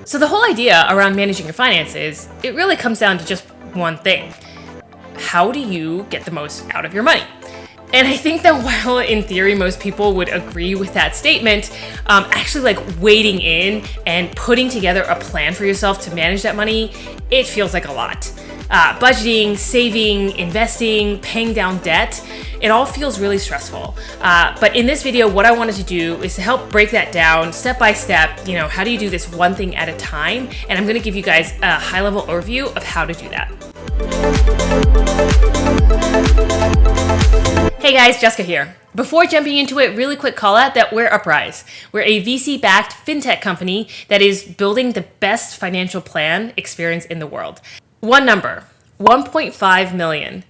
So the whole idea around managing your finances, it really comes down to just one thing. How do you get the most out of your money? And I think that while in theory most people would agree with that statement, actually like wading in and putting together a plan for yourself to manage that money, it feels like a lot. Budgeting, saving, investing, paying down debt, it all feels really stressful. But in this video, what I wanted to do is to help break that down step by step. How do you do this one thing at a time? And I'm gonna give you guys a high-level overview of how to do that. Hey guys, Jessica here. Before jumping into it, really quick call out that we're Uprise. We're a VC-backed fintech company that is building the best financial plan experience in the world. One number, 1.5 million.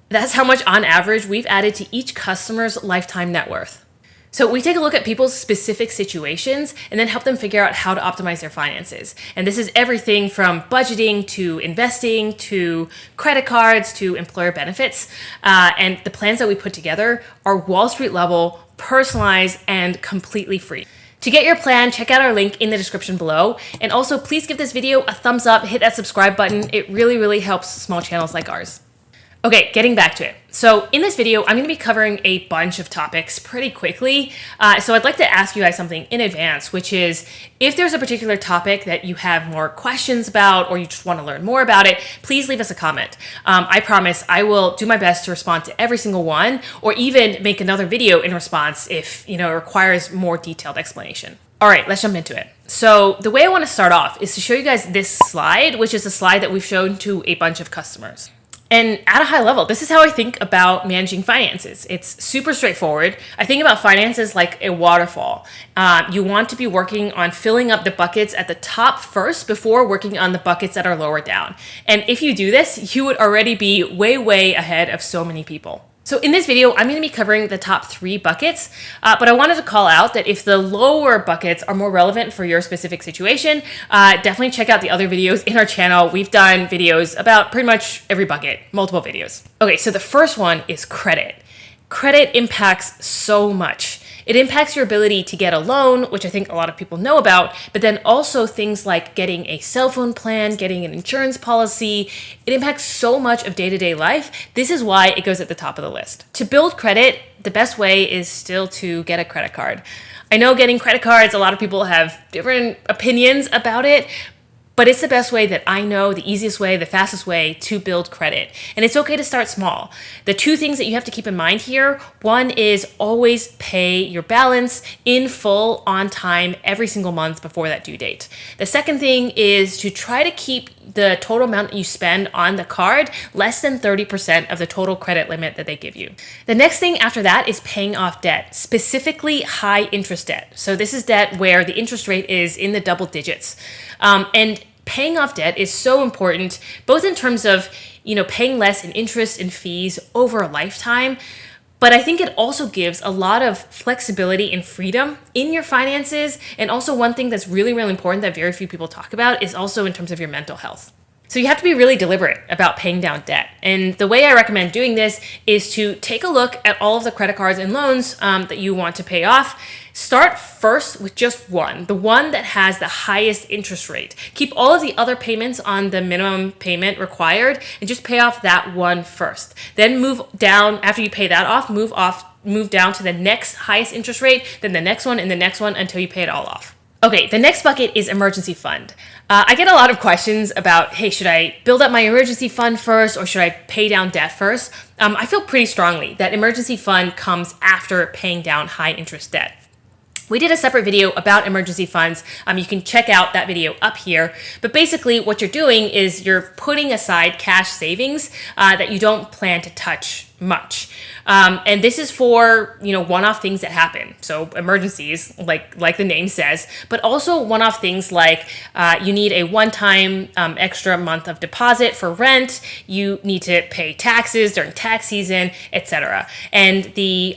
That's how much on average we've added to each customer's lifetime net worth. So we take a look at people's specific situations and then help them figure out how to optimize their finances. And this is everything from budgeting to investing to credit cards to employer benefits. And the plans that we put together are Wall Street level, personalized, and completely free. To get your plan, check out our link in the description below. And also please give this video a thumbs up, hit that subscribe button. It really helps small channels like ours. Okay, getting back to it. So in this video, I'm gonna be covering a bunch of topics pretty quickly. So I'd like to ask you guys something in advance, which is if there's a particular topic that you have more questions about or you just wanna learn more about it, please leave us a comment. I promise I will do my best to respond to every single one or even make another video in response if it requires more detailed explanation. All right, let's jump into it. So the way I wanna start off is to show you guys this slide, which is a slide that we've shown to a bunch of customers. And at a high level, this is how I think about managing finances. It's super straightforward. I think about finances like a waterfall. You want to be working on filling up the buckets at the top first before working on the buckets that are lower down. And if you do this, you would already be way ahead of so many people. So in this video, I'm going to be covering the top 3 buckets, but I wanted to call out that if the lower buckets are more relevant for your specific situation, definitely check out the other videos in our channel. We've done videos about pretty much every bucket, multiple videos. Okay, so the first one is credit. Credit impacts so much. It impacts your ability to get a loan, which I think a lot of people know about, but then also things like getting a cell phone plan, getting an insurance policy. It impacts so much of day-to-day life. This is why it goes at the top of the list. To build credit, the best way is still to get a credit card. I know getting credit cards, a lot of people have different opinions about it, but it's the best way that I know, the easiest way, the fastest way to build credit. And it's okay to start small. The 2 things that you have to keep in mind here, one is always pay your balance in full on time every single month before that due date. The second thing is to try to keep the total amount that you spend on the card less than 30% of the total credit limit that they give you. The next thing after that is paying off debt, specifically high interest debt. So this is debt where the interest rate is in the double digits. And paying off debt is so important, both in terms of, paying less in interest and fees over a lifetime, but I think it also gives a lot of flexibility and freedom in your finances. And also one thing that's really important that very few people talk about is also in terms of your mental health. So you have to be really deliberate about paying down debt. And the way I recommend doing this is to take a look at all of the credit cards and loans that you want to pay off. Start first with just one, the one that has the highest interest rate. Keep all of the other payments on the minimum payment required and just pay off that one first. Then move down, after you pay that off, move down to the next highest interest rate, then the next one and the next one until you pay it all off. Okay, the next bucket is emergency fund. I get a lot of questions about, hey, should I build up my emergency fund first or should I pay down debt first? I feel pretty strongly that emergency fund comes after paying down high interest debt. We did a separate video about emergency funds. You can check out that video up here. But basically what you're doing is you're putting aside cash savings that you don't plan to touch much. And this is for, one-off things that happen. So emergencies, like the name says, but also one-off things like you need a one-time extra month of deposit for rent, you need to pay taxes during tax season, etc. And the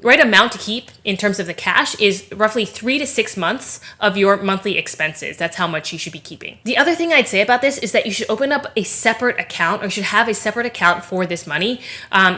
right amount to keep in terms of the cash is roughly 3 to 6 months of your monthly expenses. That's how much you should be keeping. The other thing I'd say about this is that you should open up a separate account or should have a separate account for this money.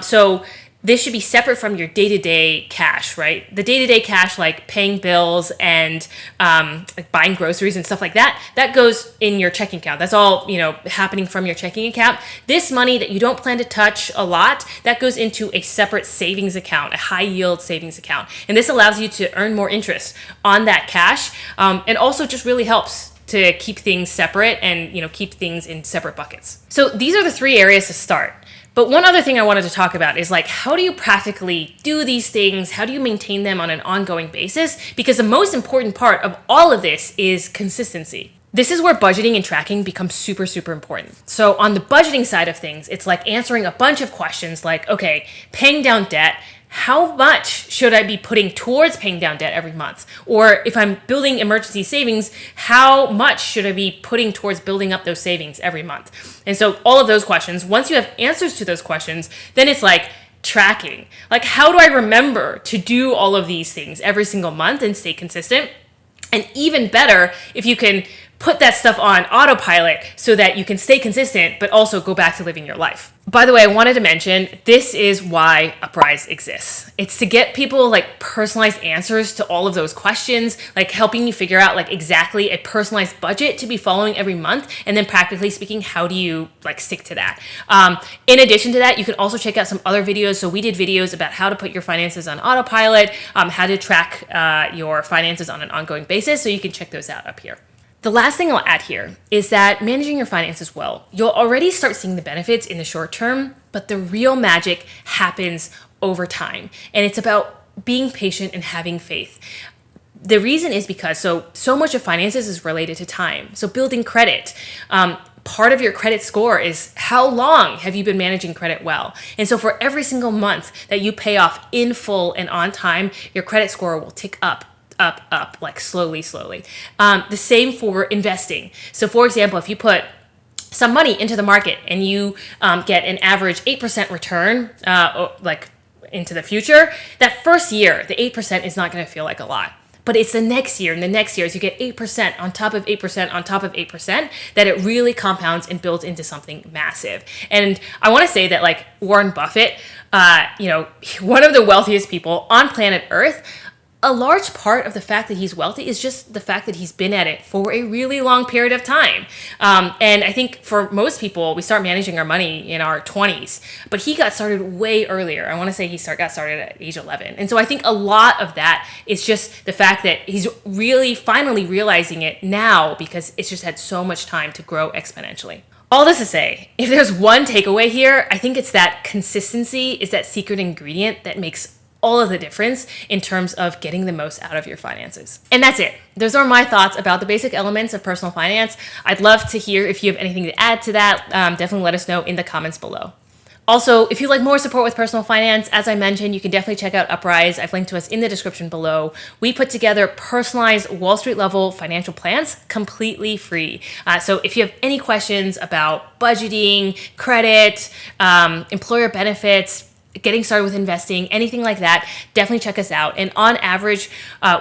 So This should be separate from your day-to-day cash, right? The day-to-day cash, like paying bills and like buying groceries and stuff like that, that goes in your checking account. That's all, happening from your checking account. This money that you don't plan to touch a lot, that goes into a separate savings account, a high-yield savings account. And this allows you to earn more interest on that cash, and also just really helps to keep things separate and keep things in separate buckets. So these are the 3 areas to start. But one other thing I wanted to talk about is like, how do you practically do these things? How do you maintain them on an ongoing basis? Because the most important part of all of this is consistency. This is where budgeting and tracking becomes super, super important. So on the budgeting side of things, it's like answering a bunch of questions like, okay, paying down debt, how much should I be putting towards paying down debt every month? Or if I'm building emergency savings, how much should I be putting towards building up those savings every month? And so all of those questions, once you have answers to those questions, then it's like tracking. Like, how do I remember to do all of these things every single month and stay consistent? And even better, if you can put that stuff on autopilot so that you can stay consistent, but also go back to living your life. By the way, I wanted to mention, this is why Uprise exists. It's to get people like personalized answers to all of those questions, like helping you figure out like exactly a personalized budget to be following every month. And then practically speaking, how do you like stick to that? In addition to that, you can also check out some other videos. So we did videos about how to put your finances on autopilot, how to track your finances on an ongoing basis. So you can check those out up here. The last thing I'll add here is that managing your finances well, you'll already start seeing the benefits in the short term, but the real magic happens over time. And it's about being patient and having faith. The reason is because so much of finances is related to time. So building credit, part of your credit score is how long have you been managing credit well? And so for every single month that you pay off in full and on time, your credit score will tick up, like slowly. The same for investing. So for example, if you put some money into the market and you get an average 8% return, like into the future, that first year, the 8% is not going to feel like a lot. But it's the next year and the next year as you get 8% on top of 8% on top of 8% that it really compounds and builds into something massive. And I want to say that like Warren Buffett, one of the wealthiest people on planet Earth, a large part of the fact that he's wealthy is just the fact that he's been at it for a really long period of time. And I think for most people, we start managing our money in our 20s, but he got started way earlier. I want to say he got started at age 11. And so I think a lot of that is just the fact that he's really finally realizing it now because it's just had so much time to grow exponentially. All this to say, if there's one takeaway here, I think it's that consistency is that secret ingredient that makes all of the difference in terms of getting the most out of your finances. And that's it. Those are my thoughts about the basic elements of personal finance. I'd love to hear if you have anything to add to that. Definitely let us know in the comments below. Also, if you'd like more support with personal finance, as I mentioned, you can definitely check out Uprise. I've linked to us in the description below. We put together personalized Wall Street level financial plans completely free. So if you have any questions about budgeting, credit, employer benefits, getting started with investing, anything like that, definitely check us out. And on average,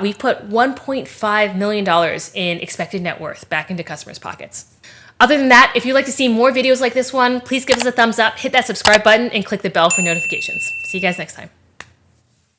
we've put $1.5 million in expected net worth back into customers' pockets. Other than that, if you'd like to see more videos like this one, please give us a thumbs up, hit that subscribe button, and click the bell for notifications. See you guys next time.